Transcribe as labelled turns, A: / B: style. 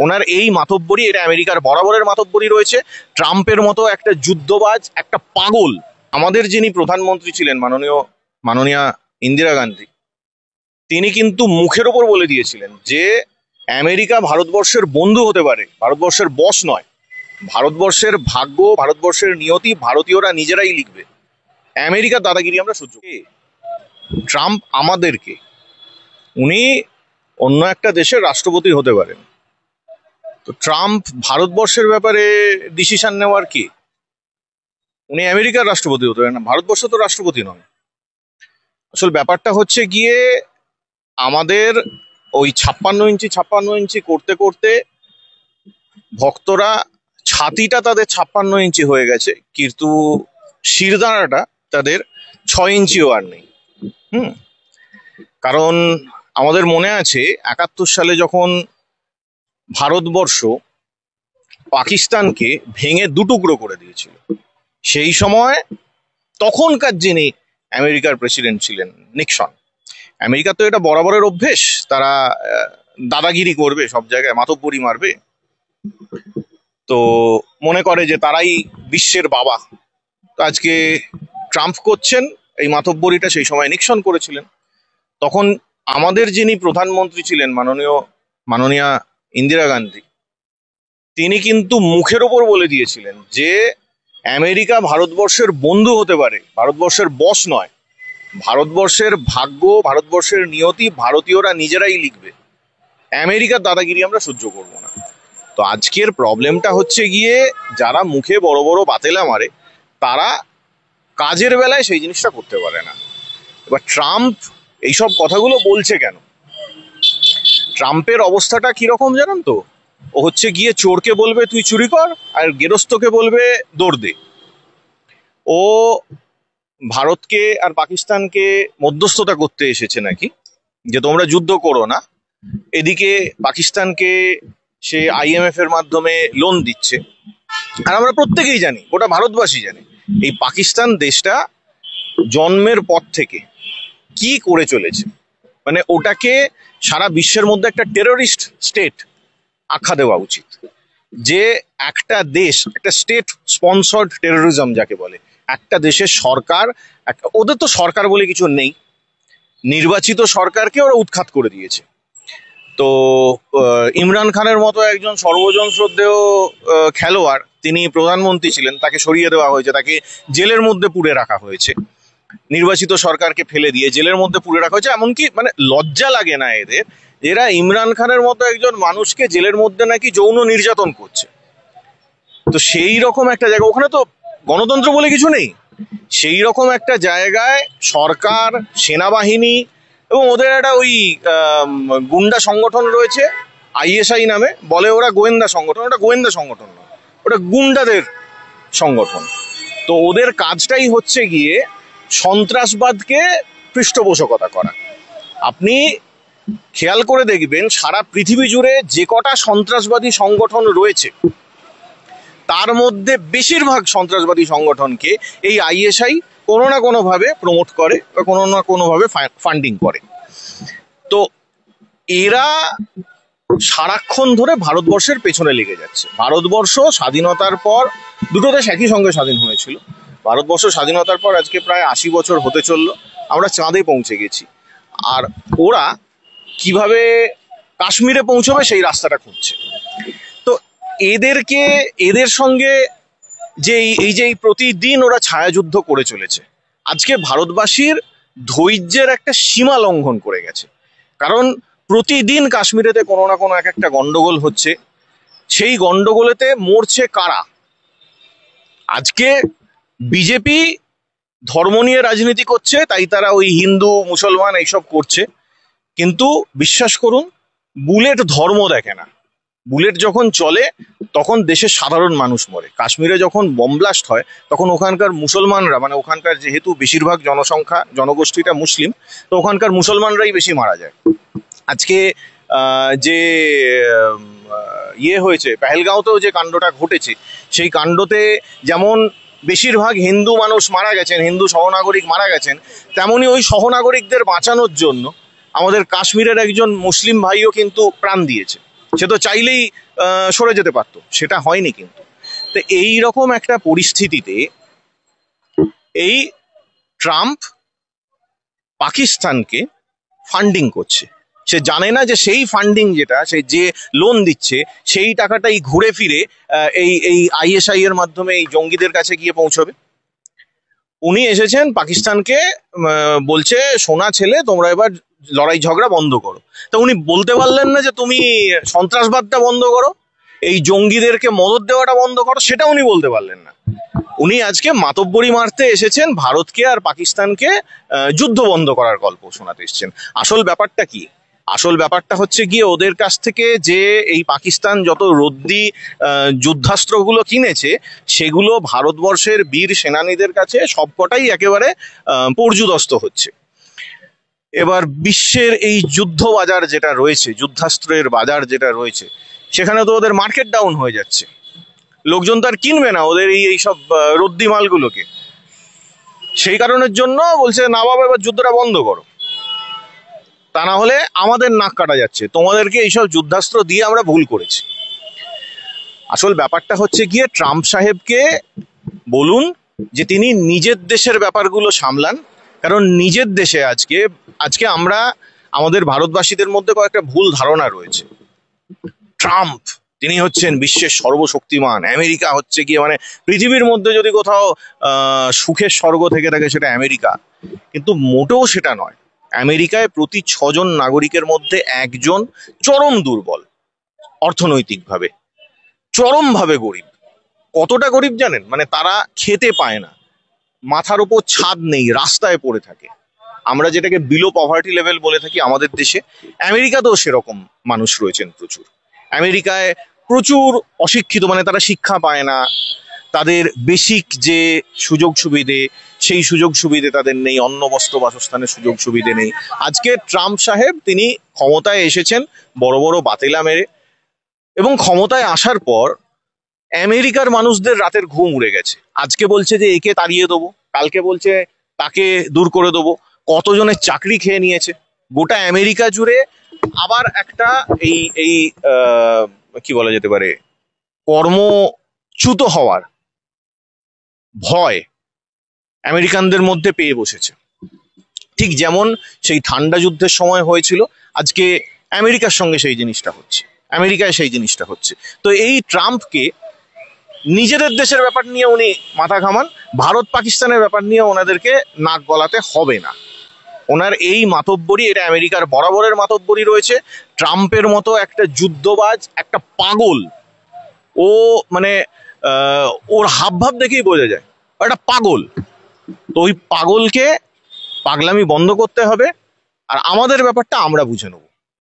A: ওনার এই মাতব্বরি, এটা আমেরিকার বরাবরের মাতব্বরি রয়েছে। ট্রাম্পের মতো একটা যুদ্ধবাজ, একটা পাগল। আমাদের যিনি প্রধানমন্ত্রী ছিলেন মাননীয়া ইন্দিরা গান্ধী, তিনি কিন্তু মুখের ওপর বলে দিয়েছিলেন যে আমেরিকা ভারতবর্ষের বন্ধু হতে পারে, ভারতবর্ষের বস নয়। ভারতবর্ষের ভাগ্য, ভারতবর্ষের নিয়তি ভারতীয়রা নিজেরাই লিখবে। আমেরিকার দাদাগিরি আমরা সহ্য করি। ট্রাম্প আমাদেরকে, উনি অন্য একটা দেশের রাষ্ট্রপতি হতে পারেন, তো ট্রাম্প ভারতবর্ষের ব্যাপারে ডিসিশন নেওয়ার কি? উনি আমেরিকার রাষ্ট্রপতি হতে পারেন না, ভারতবর্ষ তো রাষ্ট্রপতি নয়। আসল ব্যাপারটা হচ্ছে গিয়ে আমাদের ওই 56 ইঞ্চি করতে করতে ভক্তরা ছাতিটা তাদের 56 ইঞ্চি হয়ে গেছে, কিন্তু শিরদাঁড়াটা তাদের 6 ইঞ্চিও আর নেই। কারণ আমাদের মনে আছে 71 সালে যখন ভারতবর্ষ পাকিস্তানকে ভেঙে দুটুকরো করে দিয়েছিল, সেই সময় তখনকার যিনি আমেরিকার প্রেসিডেন্ট ছিলেন নিক্সন, আমেরিকা তো এটা বরাবরের অভ্যেস, তারা দাদাগিরি করবে, সব জায়গায় মাতব্বরি মারবে, তো মনে করে যে তারাই বিশ্বের বাবা। তো আজকে ট্রাম্প করছেন এই মাতব্বরিটা, সেই সময় নিক্সন করেছিলেন। তখন আমাদের যিনি প্রধানমন্ত্রী ছিলেন মাননীয়া ইন্দিরা গান্ধী, তিনি কিন্তু মুখের ওপর বলে দিয়েছিলেন যে আমেরিকা ভারতবর্ষের বন্ধু হতে পারে, ভারতবর্ষের বস নয়। ভারতবর্ষের ভাগ্য, ভারতবর্ষের নিয়তি ভারতীয়রা নিজেরাই লিখবে। আমেরিকার দাদাগিরি আমরা সহ্য করব না। তো আজকের প্রবলেমটা হচ্ছে গিয়ে যারা মুখে বড় বড় বাতেলা মারে, তারা কাজের বেলায় সেই জিনিসটা করতে পারে না। এবার ট্রাম্প এইসব কথাগুলো বলছে কেন? ট্রাম্পের অবস্থাটা কিরকম জানেন তো? ও হচ্ছে গিয়ে চোরকে বলবে তুই চুরি কর, আর গেরস্তকে বলবে দৌড় দে। ও ভারতকে আর পাকিস্তানকে মধ্যস্থতা করতে এসেছে নাকি, যে তোমরা যুদ্ধ করো না। এদিকে পাকিস্তানকে সে IMF এর মাধ্যমে লোন দিচ্ছে। আর আমরা প্রত্যেকেই জানি, ওটা ভারতবাসী জানে, এই পাকিস্তান দেশটা জন্মের পর থেকে কি করে চলেছে। মানে ওটাকে সারা বিশ্বের মধ্যে একটা টেররিস্ট স্টেট আখ্যা দেওয়া উচিত। যে একটা দেশ, একটা স্টেট স্পন্সর্ড টেরোরিজম যাকে বলে, একটা দেশের সরকার, ওদের তো সরকার বলে কিছু নেই, নির্বাচিত সরকারকে ওরা উৎখাত করে দিয়েছে। তো ইমরান খানের মতো একজন সর্বজন শ্রদ্ধেয় খেলোয়াড়, তিনি প্রধানমন্ত্রী ছিলেন, তাকে সরিয়ে দেওয়া হয়েছে, তাকে জেলের মধ্যে পুরে রাখা হয়েছে, নির্বাচিত সরকারকে ফেলে দিয়ে জেলের মধ্যে পুরে রাখা হয়েছে। এমনকি মানে লজ্জা লাগে না এদের, এরা ইমরান খানের মতো একজন মানুষকে জেলের মধ্যে নাকি যৌন নির্যাতন করছে। তো সেই রকম একটা জায়গা, ওখানে তো গণতন্ত্র বলে কিছু নেই, সেই রকম একটা জায়গায় সরকার, সেনাবাহিনী এবং ওদের একটা ওই গুন্ডা সংগঠন রয়েছে ISI নামে, বলে ওরা গোয়েন্দা সংগঠন, ওটা গোয়েন্দা সংগঠন নয়, ওটা গুন্ডাদের সংগঠন। তো ওদের কাজটাই হচ্ছে গিয়ে সন্ত্রাসবাদকে পৃষ্ঠপোষকতা করা। আপনি খেয়াল করে দেখবেন সারা পৃথিবী জুড়ে যে কটা সন্ত্রাসবাদী সংগঠন রয়েছে, তার মধ্যে বেশিরভাগ সন্ত্রাসবাদী সংগঠনকে এই ISI কোনো না কোনোভাবে প্রমোট করে বা কোনো না কোনোভাবে ফান্ডিং করে। তো এরা সারাক্ষণ ধরে ভারতবর্ষের পেছনে লেগে যাচ্ছে। ভারতবর্ষ স্বাধীনতার পর, দুটো দেশ একই সঙ্গে স্বাধীন হয়েছিল, ভারতবর্ষ স্বাধীনতার পর আজকে প্রায় 80 বছর হতে চললো, আমরা চাঁদে পৌঁছে গেছি। আর ওরা কিভাবে কাশ্মীরে পৌঁছবে সেই রাস্তাটা খুঁজছে। তো এদের সঙ্গে যে এই যে প্রতিদিন ওরা ছায়াযুদ্ধ করে চলেছে, আজকে ভারতবাসীর ধৈর্যের একটা সীমা লঙ্ঘন করে গেছে। কারণ প্রতিদিন কাশ্মীরেতে কোনো না কোনো একটা গন্ডগোল হচ্ছে, সেই গন্ডগোলেতে মরছে কারা? আজকে বিজেপি ধর্ম নিয়ে রাজনীতি করছে, তাই তারা ওই হিন্দু মুসলমান এইসব করছে, কিন্তু বিশ্বাস করুন বুলেট ধর্ম দেখে না। বুলেট যখন চলে তখন দেশের সাধারণ মানুষ মরে। কাশ্মীরে যখন বম ব্লাস্ট হয় তখন ওখানকার মুসলমানরা, মানে ওখানকার যেহেতু বেশিরভাগ জনগোষ্ঠীটা মুসলিম, তো ওখানকার মুসলমানরাই বেশি মারা যায়। আজকে যে হয়েছে পেহেলগাঁওতেও যে কাণ্ডটা ঘটেছে, সেই কাণ্ডতে যেমন বেশিরভাগ হিন্দু মানুষ মারা গেছেন, হিন্দু সহনাগরিক মারা গেছেন, তেমনি ওই সহনাগরিকদের বাঁচানোর জন্য আমাদের কাশ্মীরের একজন মুসলিম ভাইও কিন্তু প্রাণ দিয়েছে। সে তো চাইলেই সরে যেতে পারতো, সেটা হয়নি কিন্তু। তো এই রকম একটা পরিস্থিতিতে এই ট্রাম্প পাকিস্তানকে ফান্ডিং করছে। সে জানে না যে সেই ফান্ডিং যেটা, সে যে লোন দিচ্ছে, সেই টাকাটাই ঘুরে ফিরে এই এই আইএসআই এর মাধ্যমে এই জঙ্গিদের কাছে গিয়ে পৌঁছবে। উনি এসেছেন পাকিস্তানকে বলছে, সোনা ছেলে তোমরা এবার লড়াই ঝগড়া বন্ধ করো। তা উনি বলতে পারলেন না যে তুমি সন্ত্রাসবাদটা বন্ধ করো, এই জঙ্গিদেরকে মদদ দেওয়াটা বন্ধ করো, সেটা উনি বলতে পারলেন না। উনি আজকে মাতব্বরি মারতে এসেছেন, ভারতকে আর পাকিস্তানকে যুদ্ধ বন্ধ করার গল্প শোনাতে এসেছেন। আসল ব্যাপারটা কি? আসল ব্যাপারটা হচ্ছে গিয়ে ওদের কাছ থেকে যে এই পাকিস্তান যত রদ্দি যুদ্ধাস্ত্রগুলো কিনেছে, সেগুলো ভারতবর্ষের বীর সেনানীদের কাছে সবকটাই একেবারে পর্যুদস্ত হচ্ছে। এবার বিশ্বের এই যুদ্ধ বাজার যেটা রয়েছে, যুদ্ধাস্ত্রের বাজার যেটা রয়েছে, সেখানে তো ওদের মার্কেট ডাউন হয়ে যাচ্ছে। লোকজন তো আর কিনবে না ওদের এইসব রদ্দি মালগুলোকে। সেই কারণের জন্য বলছে, না বাবা এবার যুদ্ধটা বন্ধ করো, তা না হলে আমাদের নাক কাটা যাচ্ছে, তোমাদেরকে এইসব যুদ্ধাস্ত্র দিয়ে আমরা ভুল করেছি। আসল ব্যাপারটা হচ্ছে গিয়ে ট্রাম্প সাহেবকে বলুন যে তিনি নিজের দেশের ব্যাপারগুলো সামলান। কারণ নিজের দেশে আজকে আজকে আমরা, আমাদের ভারতবাসীদের মধ্যে কয়েকটা ভুল ধারণা রয়েছে। ট্রাম্প তিনি হচ্ছেন বিশ্বের সর্বশক্তিমান, আমেরিকা হচ্ছে গিয়ে মানে পৃথিবীর মধ্যে যদি কোথাও সুখের স্বর্গ থেকে থাকে সেটা আমেরিকা। কিন্তু মোটেও সেটা নয়। আমেরিকায় প্রতি 6 জন নাগরিকের মধ্যে একজন চরম দুর্বল, অর্থনৈতিকভাবে চরমভাবে গরিব। কতটা গরিব জানেন? মানে তারা খেতে পায় না, মাথার উপর ছাদ নেই, রাস্তায় পড়ে থাকে। আমরা যেটাকে বিলো পভার্টি লেভেল বলে থাকি আমাদের দেশে, আমেরিকাতেও সেরকম মানুষ রয়েছেন প্রচুর। আমেরিকায় প্রচুর অশিক্ষিত, মানে তারা শিক্ষা পায় না, তাদের বেসিক যে সুযোগ সুবিধে সেই সুযোগ সুবিধে তাদের নেই, অন্ন বস্ত্র বাসস্থানের সুযোগ সুবিধে নেই। আজকে ট্রাম্প সাহেব তিনি ক্ষমতায় এসেছেন বড় বড় বাতেলা মেরে, এবং ক্ষমতায় আসার পর আমেরিকার মানুষদের রাতের ঘুম উড়ে গেছে। আজকে বলছে যে একে তাড়িয়ে দেবো, কালকে বলছে তাকে দূর করে দেবো। কতজনের চাকরি খেয়ে নিয়েছে গোটা আমেরিকা জুড়ে। আবার একটা এই এই কি বলা যেতে পারে, কর্মচ্যুত হওয়ার ভয় আমেরিকানদের মধ্যে পেয়ে বসেছে। ঠিক যেমন সেই ঠান্ডা যুদ্ধের সময় হয়েছিল, আজকে আমেরিকার সঙ্গে সেই জিনিসটা হচ্ছে, আমেরিকায় সেই জিনিসটা হচ্ছে। তো এই ট্রাম্পকে নিজেদের দেশের ব্যাপার নিয়ে উনি মাথা ঘামান, ভারত পাকিস্তানের ব্যাপার নিয়ে ওনাদেরকে নাক গলাতে হবে না। ওনার এই মাতব্বরি, এটা আমেরিকার বরাবরের মাতব্বরি রয়েছে। ট্রাম্পের মতো একটা যুদ্ধবাজ, একটা পাগল, ও মানে ওর হাবভাব দেখেই বোঝা যায় একটা পাগল। তো ওই পাগলকে পাগলামি বন্ধ করতে হবে, আর আমাদের ব্যাপারটা আমরা বুঝে নেব।